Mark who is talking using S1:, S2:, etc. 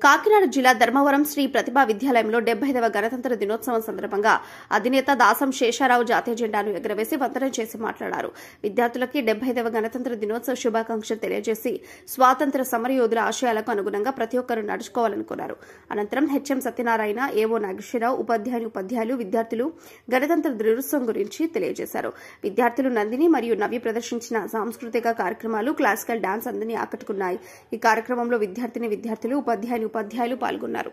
S1: కాకినాడ జిల్లా ధర్మవరం శ్రీ ప్రతిభా విద్యాలయంలో 75వ గణతంత్ర దినోత్సవం సందర్భంగా అధినేత దాసం శేషారావు జాతీయ జెండాను ఎగురవేసి వందనం చేసి మాట్లాడారు. విద్యార్థులకి 75వ గణతంత్ర దినోత్సవ శుభాకాంక్షలు తెలియజేసి స్వాతంత్ర సమరయోధుల ఆశయాలకు అనుగుణంగా ప్రతి ఒక్కరూ నడుచుకోవాలని కోరారు. అనంతరం హెచ్ఎం సత్యనారాయణ, ఏవో నాగేశ్వరరావు, ఉపాధ్యాయులు విద్యార్థులు గణతంత్ర దినోత్సవం గురించి తెలియజేశారు. విద్యార్థులు నందిని మరియు నవ్య ప్రదర్శించిన సాంస్కృతిక కార్యక్రమాలు, క్లాసికల్ డాన్స్ అందరినీ ఆకట్టుకున్నాయి. ఈ కార్యక్రమంలో విద్యార్థులు, ఉపాధ్యాయులు పాల్గొన్నారు.